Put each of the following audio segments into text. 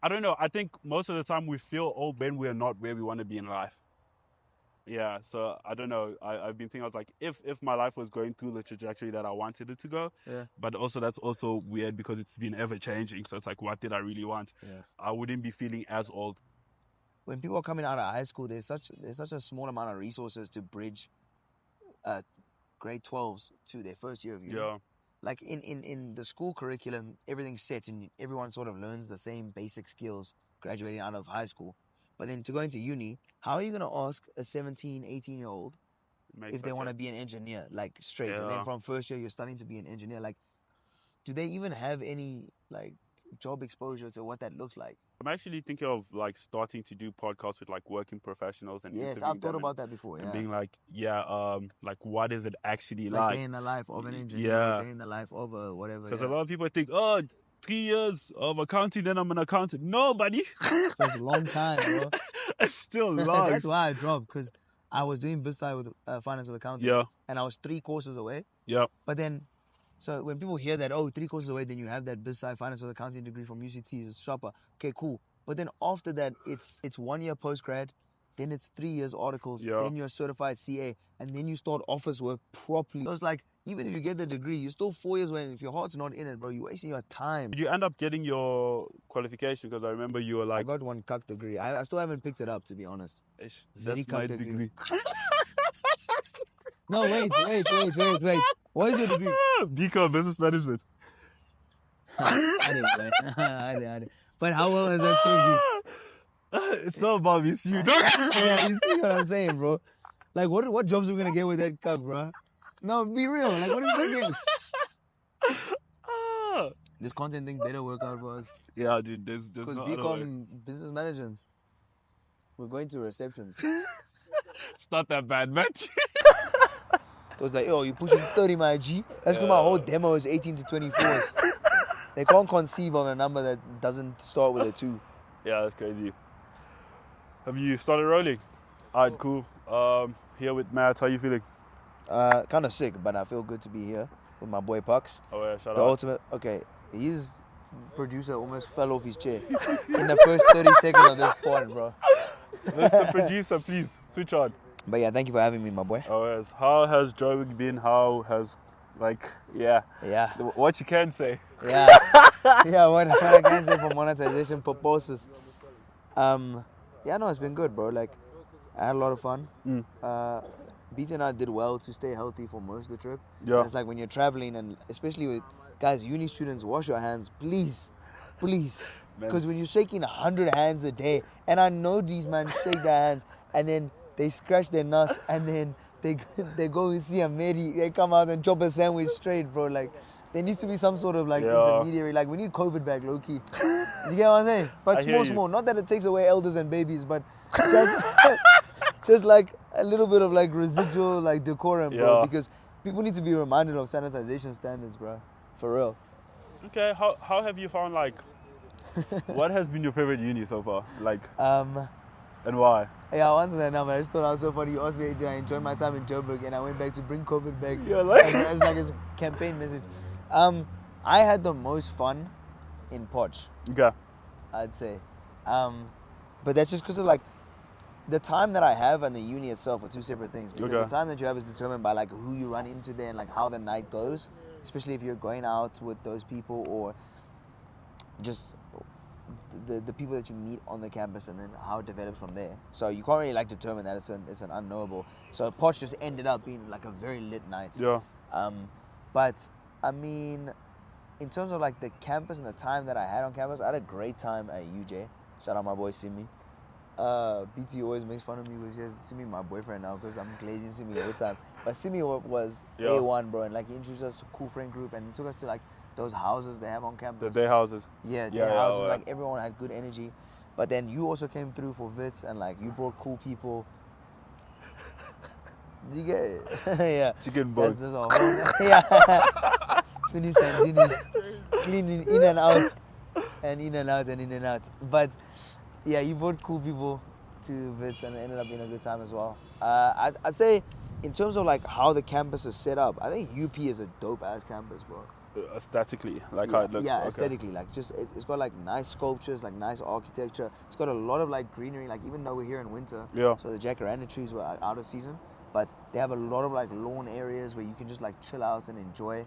I don't know. I think most of the time we feel old when we're not where we want to be in life. Yeah, so I don't know. I've been thinking, I was like, if my life was going through the trajectory that I wanted it to go, Yeah. but also that's also weird because it's been ever changing. So it's like, what did I really want? Yeah. I wouldn't be feeling as old. When people are coming out of high school, there's such a small amount of resources to bridge grade 12s to their first year of uni. Yeah. Like in the school curriculum, everything's set and everyone sort of learns the same basic skills graduating out of high school. But then to go into uni, how are you going to ask a 17, 18-year-old if they want to be an engineer, like straight? Yeah. And then from first year, you're starting to be an engineer. Like, do they even have any, like, job exposure to what that looks like? I'm actually thinking of like starting to do podcasts with like working professionals and Yes, interviewing I've thought them about that before. and Yeah, being like, like what is it actually like like? day in the life of an engineer, Yeah. day in the life of a whatever. Because Yeah. a lot of people think, oh, 3 years of accounting, then I'm an accountant. No, buddy. That's a long time, bro. It's still long. That's why I dropped, because I was doing business with finance with accounting. Yeah. And I was 3 courses away. Yeah. But then, so when people hear that, oh, 3 courses away, then you have that business finance with accounting degree from UCT, it's sharper. Okay, cool. But then after that, it's 1 year post-grad, then it's 3 years articles, Yeah. then you're certified CA, and then you start office work properly. So it's like, even if you get the degree, you're still 4 years away, and if your heart's not in it, bro, you're wasting your time. Did you end up getting your qualification? Because I remember you were I like, got one cuck degree. I still haven't picked it up, to be honest. Very that's my cuck degree. No, wait. What is your degree? BCom Business Management. I didn't. But how well has that served you? It's all about you. Yeah, you see what I'm saying, bro? Like, what jobs are we gonna get with that cuck, bro? No, be real. Like, what are we gonna get? This content thing better work out for us. Yeah, dude. There's Because no other way. BCom business management, we're going to receptions. It's not that bad, man. It was like, oh, you're pushing 30, my G. That's because my whole demo is 18 to 24s. They can't conceive of a number that doesn't start with a 2. Yeah, that's crazy. Have you started rolling? Alright, cool. Here with Matt. How you feeling? Kind of sick, but I feel good to be here with my boy Pucks. Oh yeah, shout The out. ultimate. Okay, his producer almost fell off his chair in the first 30 seconds of this pod, bro. Mr. Producer, please switch on. But yeah, thank you for having me, my boy. Oh yes. How has Joburg been? How has Yeah. what you can say? Yeah. Yeah, what I can say for monetization purposes. Yeah, no, it's been good, bro. Like, I had a lot of fun. BT and I did well to stay healthy for most of the trip. Yeah. And it's like when you're traveling, and especially with guys, uni students, wash your hands, please. Because when you're shaking 100 hands a day, and I know these men shake their hands, and then they scratch their nuts, and then they go and see a medi, they come out and chop a sandwich straight, bro. Like, there needs to be some sort of like intermediary. Like, we need COVID back, low key. You get what I'm saying? But small. Not that it takes away elders and babies, but just like a little bit of like residual like decorum, bro. Because people need to be reminded of sanitization standards, bro. For real. Okay, how have you found what has been your favorite uni so far? And why? Yeah, I'll answer that now, but I just thought it was so funny. You asked me, did I enjoy my time in Joburg, and I went back to bring COVID back. Yeah, like as like his campaign message. I had the most fun in Poch. Okay. I'd say. But that's just because of like the time that I have and the uni itself are two separate things. Because the time that you have is determined by like who you run into there and like how the night goes. Especially if you're going out with those people or just the people that you meet on the campus, and then how it develops from there. So you can't really like determine that. It's an unknowable. So Poch just ended up being like a very lit night. Yeah. But I mean, in terms of like the campus and the time that I had on campus, I had a great time at UJ. Shout out my boy Simi. BT always makes fun of me because he has Simi my boyfriend now because I'm glazing Simi all the time. But Simi was A1, bro, and like he introduced us to a cool friend group and he took us to like those houses they have on campus. The day houses. Yeah, day houses. Like everyone had good energy. But then you also came through for Vits and like you brought cool people. Did you get it? Yeah. Chicken bone. That's all. Yeah. Finished and finished. Cleaning in and out. And in and out and in and out. But yeah, you brought cool people to Vits and it ended up being a good time as well. I'd say in terms of like how the campus is set up, I think UP is a dope ass campus, bro. Aesthetically, like Yeah, how it looks. yeah, Okay. aesthetically, like just it's got like nice sculptures, like nice architecture. It's got a lot of like greenery, like even though we're here in winter, Yeah. so the jacaranda trees were out of season, but they have a lot of like lawn areas where you can just like chill out and enjoy.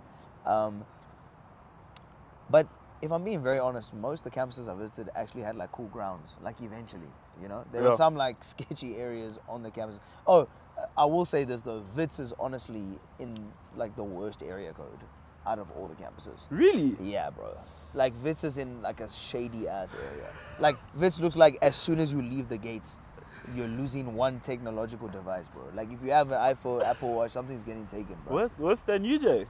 But if I'm being very honest, most of the campuses I visited actually had like cool grounds. Like eventually, there were Yeah. some like sketchy areas on the campus. Oh, I will say this though, Wits is honestly in like the worst area code out of all the campuses. Really? Yeah, bro. Like Wits is in like a shady ass area. Like Wits looks like as soon as you leave the gates, you're losing one technological device, bro. Like if you have an iPhone, Apple Watch, something's getting taken, bro. What's the UJ?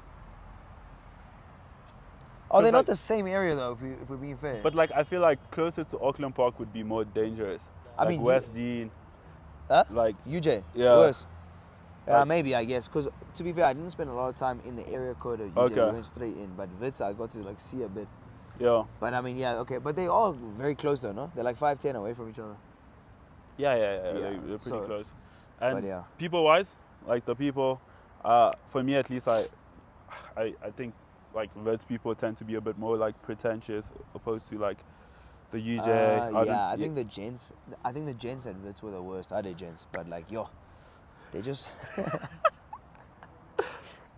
Oh, they're like- not the same area though. If we're being fair. But like I feel like closer to Auckland Park would be more dangerous. I Like mean, West Dean. Huh? Like UJ. Yeah. Worse. Yeah, Like- maybe I guess. Cause to be fair, I didn't spend a lot of time in the area code of UJ. Okay. We went straight in, but Wits I got to like see a bit. yeah. But I mean, yeah, okay. But they all very close though, no? They're like 5-10 away from each other. Yeah. Yeah, They're pretty so- close. And but yeah. people wise, like the people, for me at least, I think like Wits people tend to be a bit more like pretentious opposed to like the UJ. Yeah, I think the gents at Wits were the worst. I did gents, but like they just.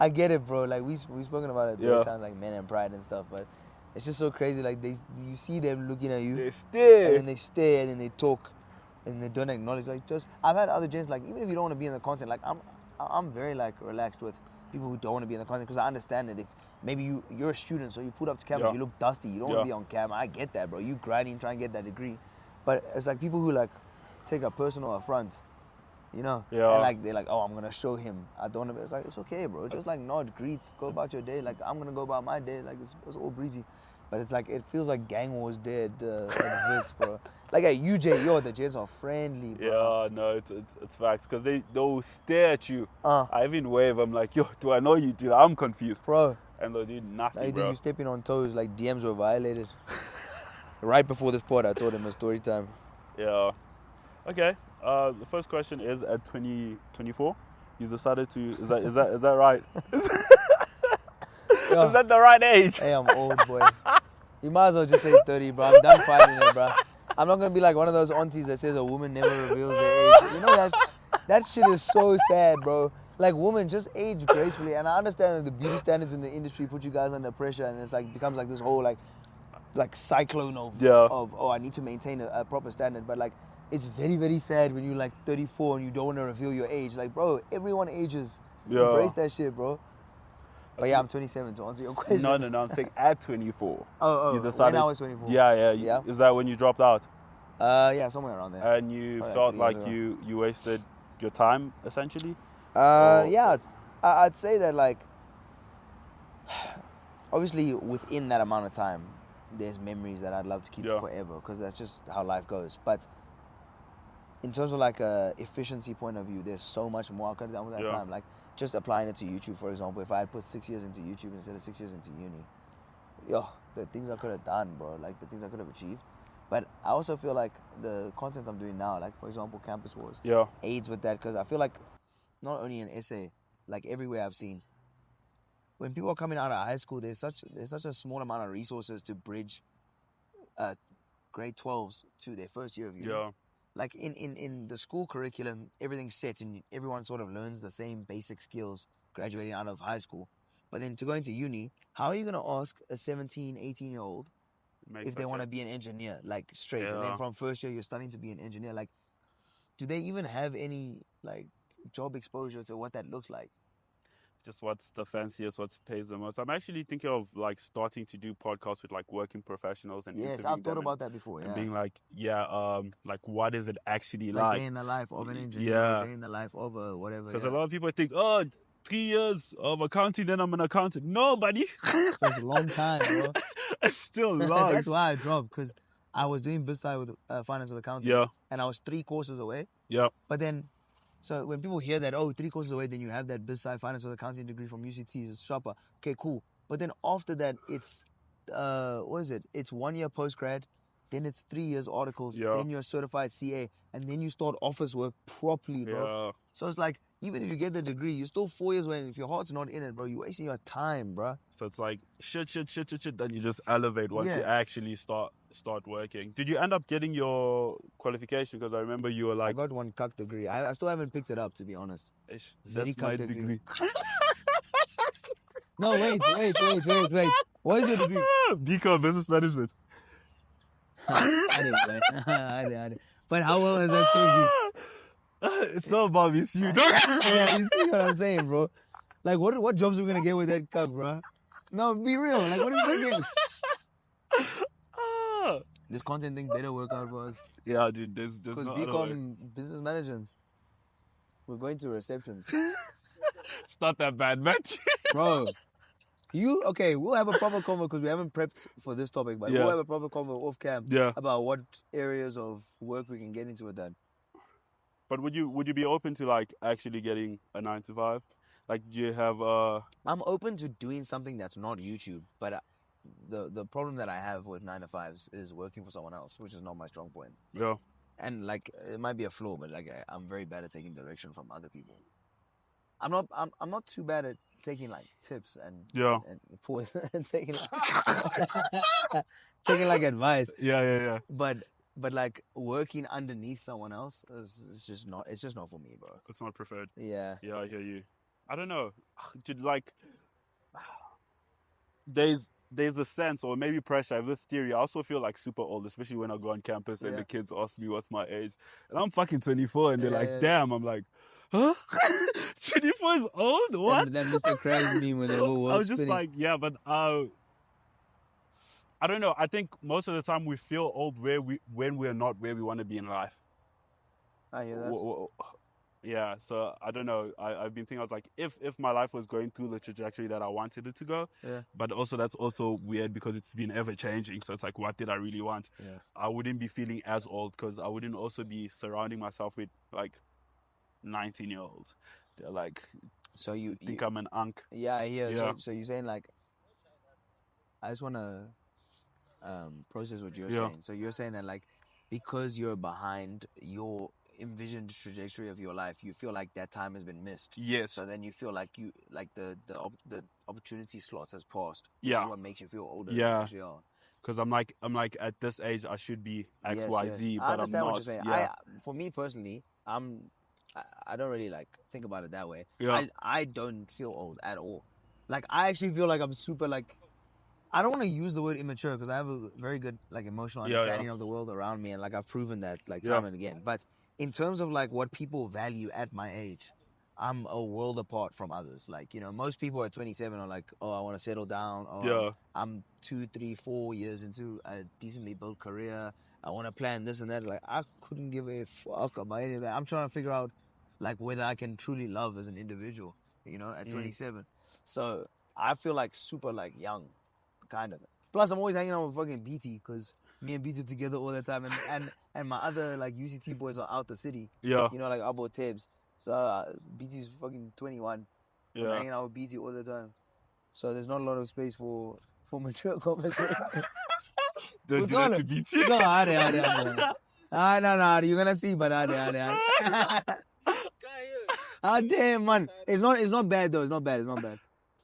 I get it, bro. Like we've spoken about it Yeah. many times, like men and pride and stuff, but it's just so crazy. Like you see them looking at you, They and stare. then they stare, and then they talk, and they don't acknowledge. Like I've had other gents, like even if you don't want to be in the content, like I'm very like relaxed with people who don't want to be in the content because I understand that if maybe you're a student, so you put up to campus, Yeah. you look dusty, you don't want Yeah. to be on cam. I get that, bro. You grinding, trying to get that degree, but it's like people who like take a personal affront, Yeah. and like they're like, oh, I'm gonna show him. I don't want to. It's like it's okay, bro. Just like nod, greet, go about your day. Like I'm gonna go about my day. Like it's all breezy. But it's like, it feels like gang wars dead at Wits, bro. Like at UJ, the gents are friendly, bro. Yeah, no, it's facts because they'll stare at you. Uh. I even wave. I'm like, yo, do I know you, dude? I'm confused. Bro, And they'll do now nothing, you think bro. you're stepping on toes, like DMs were violated. Right before this pod, I told him a story time. Yeah. Okay. The first question is at 2024. You decided to. Is that right? Yo, Is that the right age? hey, I'm old, boy. You might as well just say 30, bro. I'm done fighting it, bro. I'm not gonna be like one of those aunties that says a woman never reveals their age. You know that shit is so sad, bro. Like, women, just age gracefully. And I understand that the beauty standards in the industry put you guys under pressure, and it's like becomes like this whole like cyclone of oh, I need to maintain a proper standard. But like, it's very, very sad when you're like 34 and you don't want to reveal your age. Like, bro, everyone ages. Just Yeah. embrace that shit, bro. But yeah, I'm 27 to answer your question. No. I'm saying at 24. Oh, You decided. when I was 24. Yeah. Yeah. Is that when you dropped out? Yeah, somewhere around there. And you Oh, yeah, felt 3 like years you wasted your time essentially? Yeah, I'd say that like, obviously within that amount of time, there's memories that I'd love to keep Yeah. forever because that's just how life goes. But in terms of like a efficiency point of view, there's so much more I could have done with that Yeah. time. Like just applying it to YouTube, for example, if I had put 6 years into YouTube instead of 6 years into uni, the things I could have done, bro, like the things I could have achieved. But I also feel like the content I'm doing now, like for example, Campus Wars, Yeah. aids with that because I feel like not only in SA, like everywhere I've seen, when people are coming out of high school, there's such a small amount of resources to bridge grade 12s to their first year of uni. Yeah. Like in the school curriculum, everything's set and everyone sort of learns the same basic skills graduating out of high school. But then to go into uni, how are you going to ask a 17, 18-year-old if they want to be an engineer, like straight? And then Yeah. from first year, you're starting to be an engineer. Like, do they even have any like job exposure to what that looks like? Just what's the fanciest, what pays the most. I'm actually thinking of like starting to do podcasts with like working professionals and Yes, interviewing I've thought them about that before. and Yeah, being like, like what is it actually like like? day in the life of an engineer, Yeah. day in the life of a whatever. Because yeah. a lot of people think, 3 years of accounting, then I'm an accountant. No, buddy. That's a long time, bro. It's still long. That's why I dropped, because I was doing business with finance with accounting, Yeah. and I was 3 courses away. Yeah. But then, so when people hear that, 3 courses away, then you have that business finance with accounting degree from UCT, it's sharper. Okay, cool. But then after that, it's what is it? It's 1 year post grad, then it's 3 years articles, Yeah. then you're certified CA, and then you start office work properly, bro. Yeah. So it's like even if you get the degree, you're still 4 years away. And if your heart's not in it, bro, you're wasting your time, bro. So it's like shit. Then you just elevate once you actually start working. Did you end up getting your qualification? Because I remember you were I like, got one cuck degree. I still haven't picked it up, to be honest. that's my degree. No, wait. What is your degree? BCom, business management. I did. But how well has that served you? It's so obvious you. Yeah, you see what I'm saying, bro? Like, what jobs are we gonna get with that cuck, bro? No, be real. Like, what are we gonna get? This content thing better work out for us. Yeah, dude. There's because no BCom business management. We're going to receptions. It's not that bad, man. Bro. We'll have a proper convo because we haven't prepped for this topic, but we'll have a proper convo off cam about what areas of work we can get into with that. But would you be open to like actually getting a 9 to 5? Like, do you have I'm open to doing something that's not YouTube, but the problem that I have with 9 to 5s is working for someone else, which is not my strong point. Yeah. And like it might be a flaw, but like I'm very bad at taking direction from other people. I'm not too bad at taking like tips and pause and taking like advice. Yeah. But like working underneath someone else is just not for me, bro. It's not preferred. Yeah. Yeah, I hear you. I don't know. Dude, like there's a sense or maybe pressure. I have this theory. I also feel like super old, especially when I go on campus and the kids ask me what's my age. And I'm fucking 24 and they're like, damn. I'm like, huh? 24 is old? What? That Mr. Krabs meme when the whole world I was just spinning. like, yeah, but I don't know. I think most of the time we feel old when we're not where we want to be in life. I hear that. Yeah, so I don't know. I've been thinking, I was like, if my life was going through the trajectory that I wanted it to go, but also that's also weird because it's been ever changing. So it's like, what did I really want? Yeah. I wouldn't be feeling as old because I wouldn't also be surrounding myself with like 19-year-olds. They're like, so you think I'm an unk. Yeah, I hear. Yeah. So you're saying like, I just want to process what you're saying. So you're saying that like, because you're behind your envisioned trajectory of your life, you feel like that time has been missed. Yes. So then you feel like the opportunity slot has passed. Yeah. Which is what makes you feel older than you actually are. Because I'm like at this age I should be X, Y, Z, but I understand I'm not. What you're saying. Yeah. For me personally, I don't really like think about it that way. Yeah. I don't feel old at all. Like I actually feel like I'm super like. I don't want to use the word immature because I have a very good like emotional understanding of the world around me, and like I've proven that like time and again. But in terms of like what people value at my age, I'm a world apart from others. Like, you know, most people at 27 are like, oh, I want to settle down. Or I'm 2, 3, 4 years into a decently built career. I want to plan this and that. Like, I couldn't give a fuck about any of that. I'm trying to figure out like whether I can truly love as an individual, you know, at 27. So I feel like super like young, kind of. Plus, I'm always hanging out with fucking BT because me and BT are together all the time, and my other like UCT boys are out the city. Yeah. You know, like Abo Tibbs. So BT's fucking 21. Yeah. I'm hanging out with BT all the time. So there's not a lot of space for mature conversations. Don't do that to BT. No, no, you're gonna see, but damn, man. It's not bad though. It's not bad.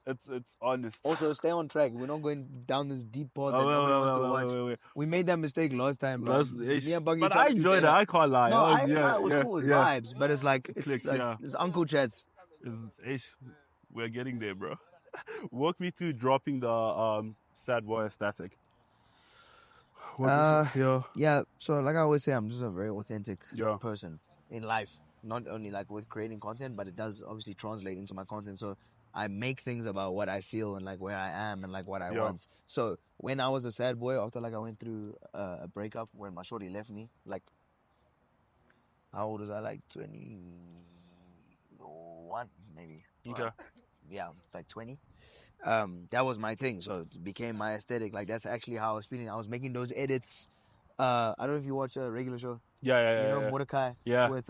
It's honest. Also, stay on track. We're not going down this deep path that nobody wants to watch. Wait. We made that mistake last time, bro. But I enjoyed it. I can't lie. No, it was cool. It's vibes, but it's like it's uncle chats. We're getting there, bro. Walk me through dropping the Sadboi aesthetic. Yeah. So like I always say, I'm just a very authentic person in life. Not only like with creating content, but it does obviously translate into my content. So I make things about what I feel and like where I am and like what I want. So when I was a sad boy, after like I went through a breakup when my shorty left me, like how old was I? Like 21 maybe. Okay. Like 20. That was my thing. So it became my aesthetic. Like that's actually how I was feeling. I was making those edits. I don't know if you watch a regular show. Yeah. You know Mordecai. Yeah. With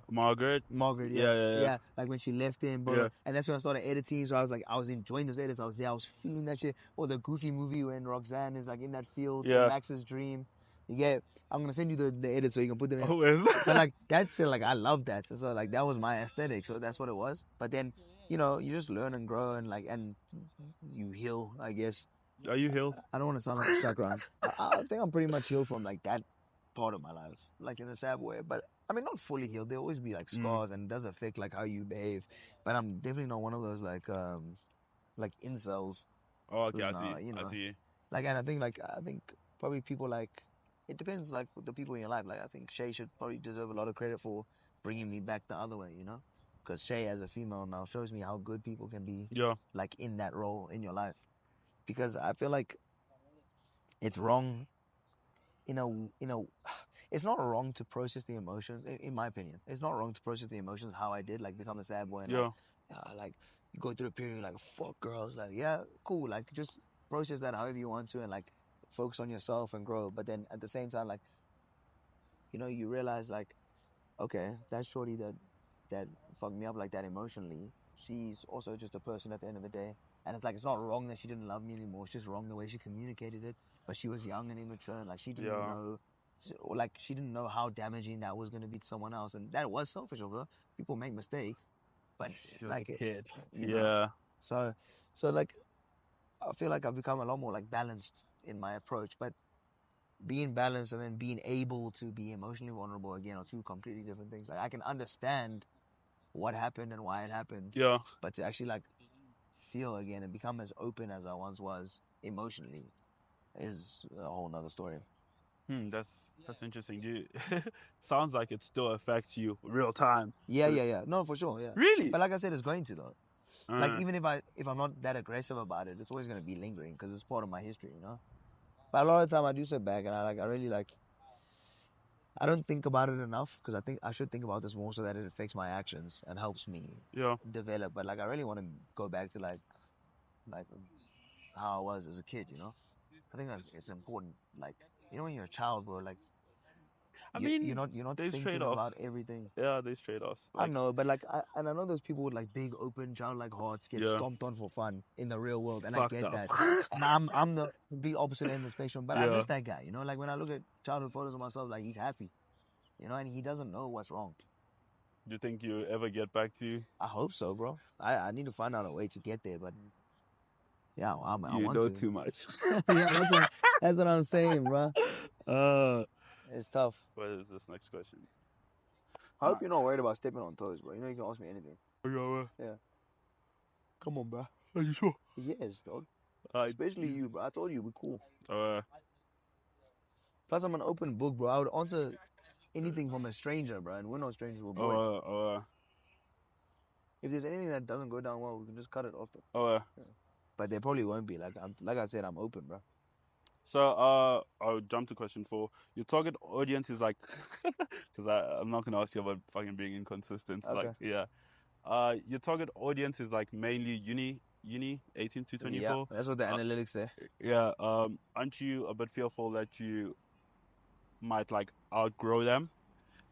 Margaret. Yeah. Like when she left him, bro. Yeah. And that's when I started editing. So I was enjoying those edits. I was feeling that shit. Or the Goofy movie when Roxanne is like in that field. Yeah. Max's dream. I'm gonna send you the edit so you can put them in. Oh, is But like that's like I love that. So like that was my aesthetic. So that's what it was. But then you just learn and grow and you heal. I guess. Are you healed? I don't want to sound like a stuck around. I think I'm pretty much healed from like that part of my life, like in a sad way. But I mean, not fully healed. There'll always be like scars, and it does affect like how you behave. But I'm definitely not one of those like incels. Oh, okay, I see. I see. Like, and I think probably people like, it depends like with the people in your life. Like I think Shay should probably deserve a lot of credit for bringing me back the other way, because Shay as a female now shows me how good people can be. Yeah. Like in that role in your life, because I feel like it's wrong. It's not wrong to process the emotions. In my opinion, it's not wrong to process the emotions how I did, like become a sad boy and like you go through a period like fuck girls, like yeah, cool, like just process that however you want to and like focus on yourself and grow. But then at the same time, like you realize like, okay, that shorty that fucked me up like that emotionally, she's also just a person at the end of the day. And it's like, it's not wrong that she didn't love me anymore. It's just wrong the way she communicated it. But she was young and immature, and like she didn't know, or like she didn't know how damaging that was going to be to someone else. And that was selfish of her. People make mistakes, but like kid. So like, I feel like I've become a lot more like balanced in my approach. But being balanced and then being able to be emotionally vulnerable again are two completely different things. Like I can understand what happened and why it happened. Yeah. But to actually like feel again and become as open as I once was emotionally is a whole nother story. That's interesting. Sounds like it still affects you real time. Yeah. No, for sure. Yeah. Really? But like I said, it's going to though. Like even if I'm not that aggressive about it, it's always going to be lingering because it's part of my history, But a lot of the time I do sit back and I really like. I don't think about it enough because I think I should think about this more so that it affects my actions and helps me develop. But like I really want to go back to like how I was as a kid, I think it's important. Like when you're a child, bro, like you're not thinking about everything. Yeah, there's trade-offs. Like, I know, but like I know those people with like big open childlike hearts get stomped on for fun in the real world, and I get that. And I'm the big opposite end of the spectrum, but I miss that guy. Like when I look at childhood photos of myself, like he's happy, and he doesn't know what's wrong. Do you think you ever get back to you? I hope so, bro. I need to find out a way to get there, but yeah, I want to. You know too much. Yeah, that's what I'm saying, bro. It's tough. What is this next question? I hope you're not worried about stepping on toes, bro. You can ask me anything. Yeah. Come on, bro. Are you sure? Yes, dog. Especially you, bro. I told you we're cool. Plus, I'm an open book, bro. I would answer anything from a stranger, bro. And we're not strangers, we're boys. If there's anything that doesn't go down well, we can just cut it off. Yeah. But there probably won't be. Like I said, I'm open, bro. So I'll jump to question 4. Your target audience is like, because I'm not gonna ask you about fucking being inconsistent. Okay. Like your target audience is like mainly uni 18 to 24. Yeah, that's what the analytics say. Yeah. Aren't you a bit fearful that you might like outgrow them?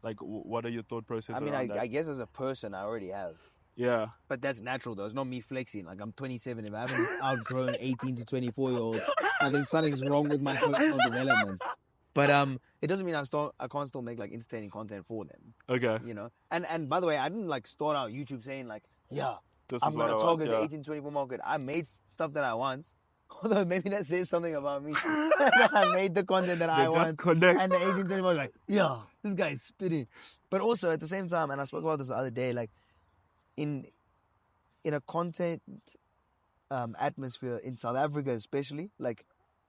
Like, what are your thought processes? I mean, I guess as a person, I already have. Yeah. But that's natural, though. It's not me flexing. Like, I'm 27. If I haven't outgrown 18 to 24-year-olds, I think something's wrong with my personal development. But it doesn't mean I can't still make, like, entertaining content for them. Okay. And by the way, I didn't, like, start out YouTube saying, like, I'm going to target the 18 to 24 market. I made stuff that I want. Although maybe that says something about me. I made the content that I want. And the 18 to 24 like, this guy's spitting. But also, at the same time, and I spoke about this the other day, like, in a content atmosphere in South Africa especially, like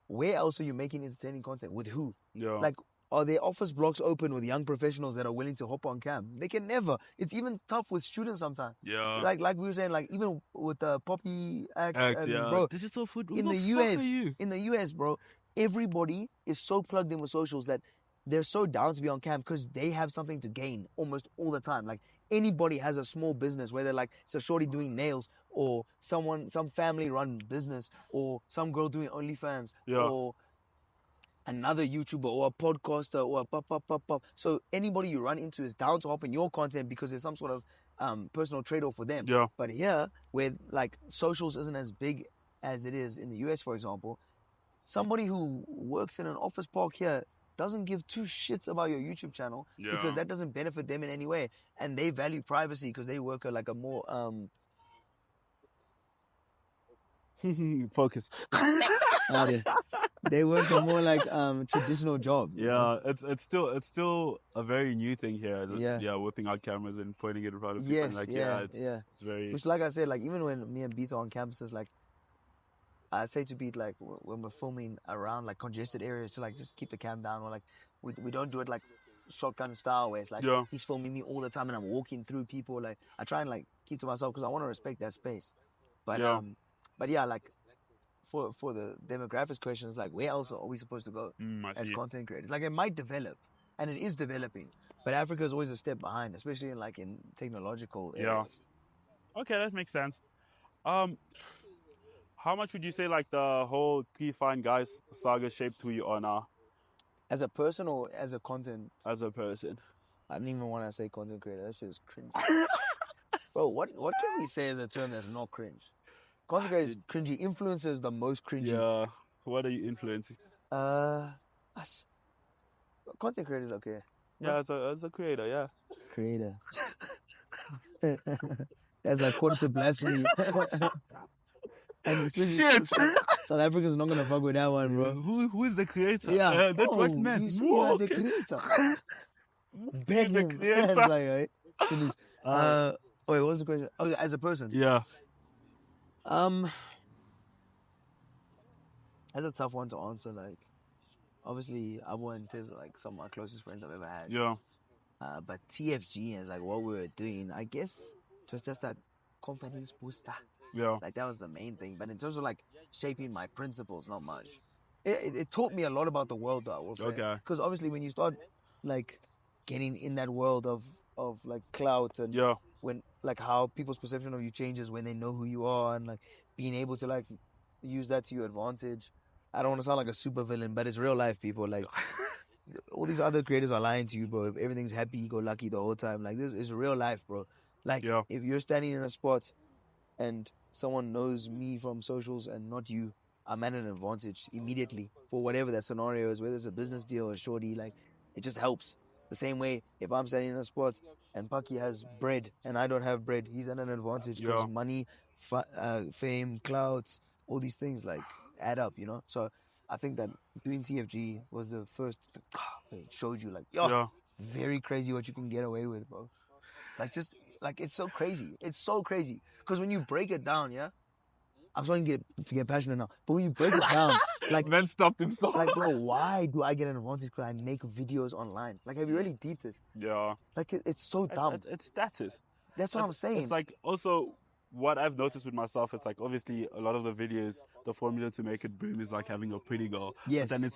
where else are you making entertaining content? With who? Yeah. Like, are there office blocks open with young professionals that are willing to hop on cam? They can never. It's even tough with students sometimes. Yeah. Like we were saying, like even with the Poppy act bro. Digital food. In the US, bro, everybody is so plugged in with socials that they're so down to be on cam because they have something to gain almost all the time. Like anybody has a small business, whether like it's a shorty doing nails or some family run business or some girl doing OnlyFans or another YouTuber or a podcaster or a pop. So anybody you run into is down to hop in your content because there's some sort of personal trade-off for them. Yeah. But here, where like socials isn't as big as it is in the US, for example, somebody who works in an office park here doesn't give two shits about your YouTube channel Yeah. because that doesn't benefit them in any way, and they value privacy because they work at like a more focus. They work a more like traditional job. You know? It's still a very new thing here. Yeah. Whipping out cameras and pointing it in front of people. Yes, Like, yeah. It's very. Which, like I said, like even when me and Beat are on campuses, like I say to Beat, like when we're filming around like congested areas, to like just keep the cam down, or like we don't do it like shotgun style where it's like he's filming me all the time and I'm walking through people. Like I try and like keep to myself because I want to respect that space. But yeah, like for the demographics questions, like where else are we supposed to go as content creators? Like it might develop, and it is developing, but Africa is always a step behind, especially in technological areas. Okay, that makes sense. How much would you say like the whole Three Fine Guys saga shaped who you are now? As a person or as a content? As a person. I don't even want to say content creator. That shit is cringe. Bro, what can we say as a term that's not cringe? Content creator is cringy. Influencer is the most cringy. Yeah. What are you influencing? Content creator is okay. Yeah, as a creator, yeah. Creator. That's like quarter to blasphemy. And shit! South Africa's not gonna fuck with that one, bro. Who is the creator? Yeah, that's what man. You say you are the creator. Beg him. The creator. It's like, right? Finish. Wait, what was the question? Oh, as a person. Yeah. That's a tough one to answer. Like, obviously, Abu and Tiz are like some of my closest friends I've ever had. Yeah. But TFG is like what we were doing. I guess it was just that confidence booster. Yeah. Like that was the main thing. But in terms of like shaping my principles, not much. It taught me a lot about the world, though, I will say. Okay. Because obviously when you start like getting in that world of like clout and when like how people's perception of you changes when they know who you are, and like being able to like use that to your advantage. I don't want to sound like a super villain, but it's real life, people. Like all these other creators are lying to you, bro. If everything's happy go lucky the whole time, like this is real life, bro. Like if you're standing in a spot and someone knows me from socials and not you, I'm at an advantage immediately for whatever that scenario is, whether it's a business deal or shorty. Like it just helps. The same way, if I'm standing in a spot and Paki has bread and I don't have bread, he's at an advantage because money, fame, clouds, all these things like add up, you know. So I think that doing TFG was the first. It showed you like, very crazy what you can get away with, bro. Like just like it's so crazy. It's so crazy because when you break it down, I'm starting to get passionate now. But when you break it down, like men stopped himself. Like, bro, why do I get an advantage because I make videos online? Like, have you really deeped it? Yeah. Like, it's so dumb. It's status. That's what I'm saying. It's like also what I've noticed with myself. It's like obviously a lot of the videos, the formula to make it boom is like having a pretty girl. Yes. But then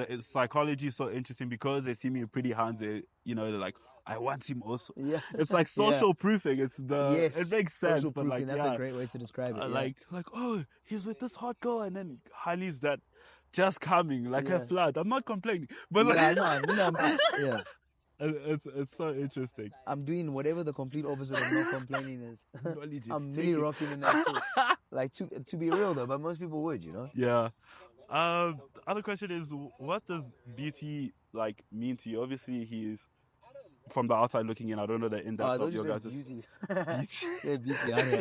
it's psychology is so interesting because they see me with pretty hands. They're like, I want him also. Yeah. It's like social proofing. It's it makes sense. Social but proofing. like, That's a great way to describe it. Like oh, he's with this hot girl, and then honey's that just coming like a flood. I'm not complaining, but it's so interesting. I'm doing whatever the complete opposite of not complaining is. I'm really rocking in that shit. Like to be real though, but most people would, you know. Yeah. Other question is, what does beauty like mean to you? Obviously, he's from the outside looking in. I don't know the in-depth of your guys' beauty. beauty.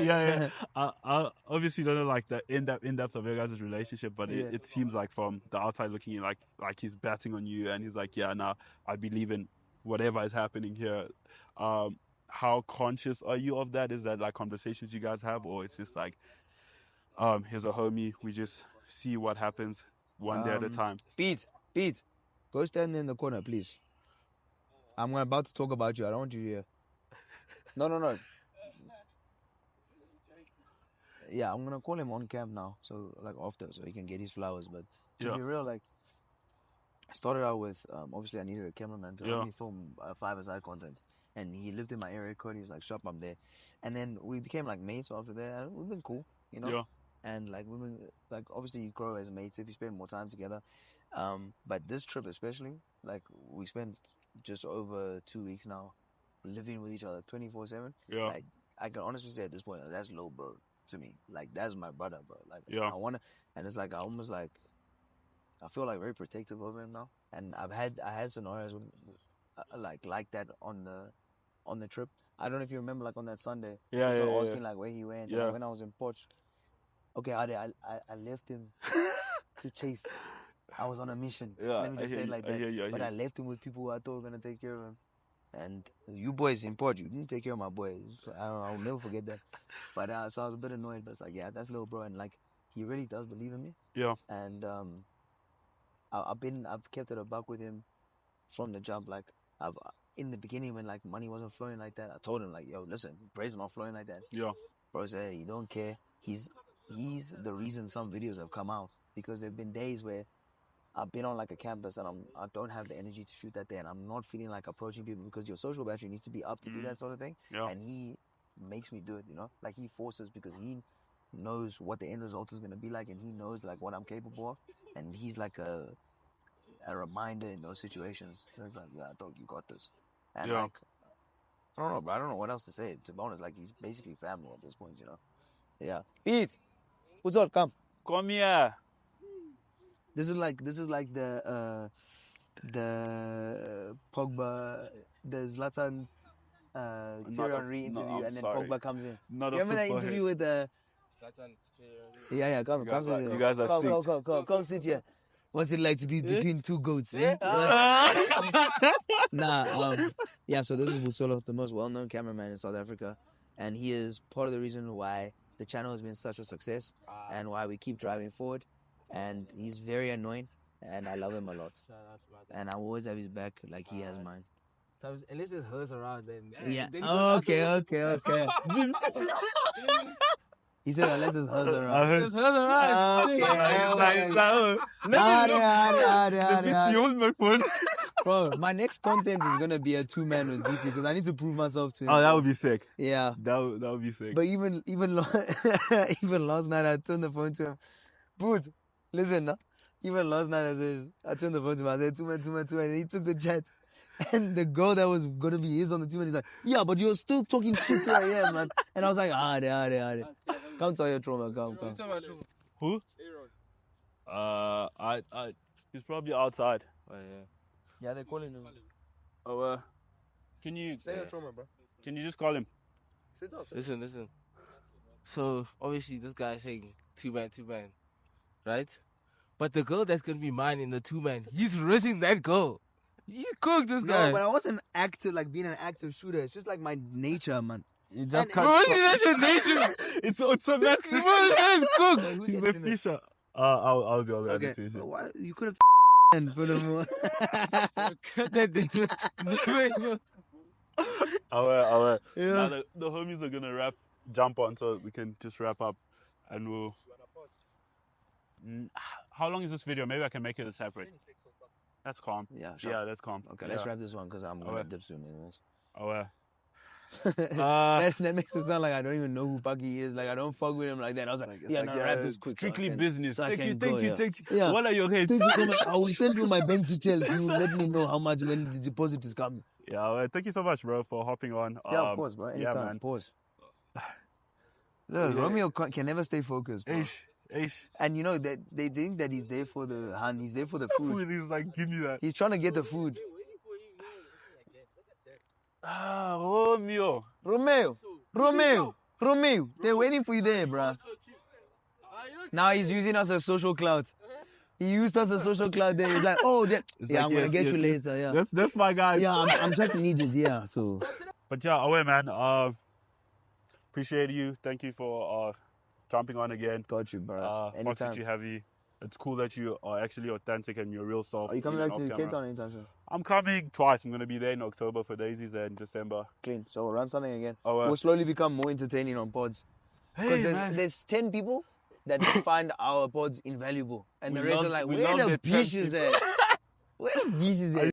Yeah. I obviously don't know like the in-depth of your guys' relationship, but it seems like from the outside looking in, like he's batting on you, and he's like, I believe in whatever is happening here. How conscious are you of that? Is that like conversations you guys have, or it's just like, here's a homie, we just see what happens one day at a time? Pete, go stand in the corner, please. I'm about to talk about you. I don't want you here. No. Yeah, I'm gonna call him on cam now, so like after, so he can get his flowers. But to be real, like I started out with obviously I needed a cameraman to help me film 5-a-side content, and he lived in my area code. He was like, "Shop, I'm there," and then we became like mates after that. And we've been cool, you know. Yeah. And like we've been like obviously you grow as mates if you spend more time together. But this trip especially, like we spent just over 2 weeks now living with each other 24/7. Yeah. Like I can honestly say at this point, like, that's low bro to me. Like that's my brother, bro. Like I wanna, and it's like I almost like I feel like very protective over him now. And I had scenarios like that on the trip. I don't know if you remember, like on that Sunday. Yeah, he was yeah, asking like where he went. Yeah. And when I was in Porch, okay, I left him to chase. I was on a mission. Yeah, Let me just say it like that. But I left him with people who I thought were gonna take care of him. And you boys in Port, you didn't take care of my boy. I'll never forget that. But so I was a bit annoyed. But it's like, yeah, that's little bro, and like he really does believe in me. Yeah. And I've kept it a buck with him from the jump. Like in the beginning when like money wasn't flowing like that, I told him like, yo, listen, bread's not flowing like that. Yeah. Bro said he don't care. He's the reason some videos have come out, because there've been days where I've been on like a campus and I don't have the energy to shoot that day, and I'm not feeling like approaching people, because your social battery needs to be up to do that sort of thing. Yeah. And he makes me do it, you know, like he forces, because he knows what the end result is going to be like, and he knows like what I'm capable of, and he's like a reminder in those situations. So it's like, yeah, dog, you got this. And like, I don't know, but I don't know what else to say. To be honest, like he's basically family at this point, you know. Yeah. Pete, what's up? Come here. This is like the Pogba, the Zlatan Thierry Henry interview, and then Pogba comes in. Not you remember that interview with Zlatan? Yeah, come sit here. You guys are Come sit here. What's it like to be between two goats? Eh? Yeah, so this is Butsolo, the most well-known cameraman in South Africa, and he is part of the reason why the channel has been such a success and why we keep driving forward. And he's very annoying, and I love him a lot. And I always have his back like he has mine. Unless it's hers around, then yeah. Okay. He said unless it's hers around. It's hers around. Hold my phone. Bro, my next content is gonna be a 2-man with BT, because I need to prove myself to him. Oh, that would be sick. Yeah. That would be sick. But even even last night, I turned the phone to him. Dude, listen, even last night I turned the phone to him. I said 2-man, and he took the chat. And the girl that was gonna be his on the 2-man, he's like, yeah, but you're still talking shit to her, yeah, man. And I was like, Ade. Come tell your trauma, come. Who? He's probably outside. Oh yeah. Yeah, they're calling him. Oh, can you say your trauma, bro? Can you just call him? Listen. So obviously this guy is saying 2-man, right? But the girl that's gonna be mine in the 2-man, he's raising that girl. He cooked this guy. No, but I wasn't active, like being an active shooter. It's just like my nature, man. You just can't. Bro, that's your nature. It's automatic. It's cooked. He's a fisher. I'll do all the editing. What? You could have and furthermore. Our Yeah. Now the homies are gonna jump on, so we can just wrap up, and we'll. How long is this video? Maybe I can make it a separate. That's calm. Yeah, sure. Yeah, that's calm. Okay, let's wrap this one because I'm gonna dip soon, anyways. That makes it sound like I don't even know who Paki is. Like I don't fuck with him like that. I was like, wrap this quick. Strictly business. So Thank you. Yeah. What are your heads? Thank you so much. I will send you my bank details. You let me know how much when the deposit is coming. Yeah, well, thank you so much, bro, for hopping on. Yeah, of course, bro. Anytime. Yeah, man. Pause. Look, Romeo can never stay focused, bro. Ish. And you know that they think that he's there for the hand. He's there for the food. He's like, give me that. He's trying to get the food. Romeo. They're waiting for you there, bro. Now he's using us as social clout. He used us as social clout there. He's like, I'm gonna get you later. Yeah, that's my guy. Yeah, I'm just needed. Yeah, so. But yeah, away, man. Appreciate you. Thank you for jumping on again. Got you, bro. Anytime. Fucks with you heavy. It's cool that you are actually authentic and your real self. Are you coming back to Cape Town anytime soon? I'm coming twice. I'm going to be there in October for Daisies and December. Clean. So we'll run something again. Oh, we'll slowly become more entertaining on pods. Because there's 10 people that find our pods invaluable. And the rest are like, where the bitches at? Where the bitches at?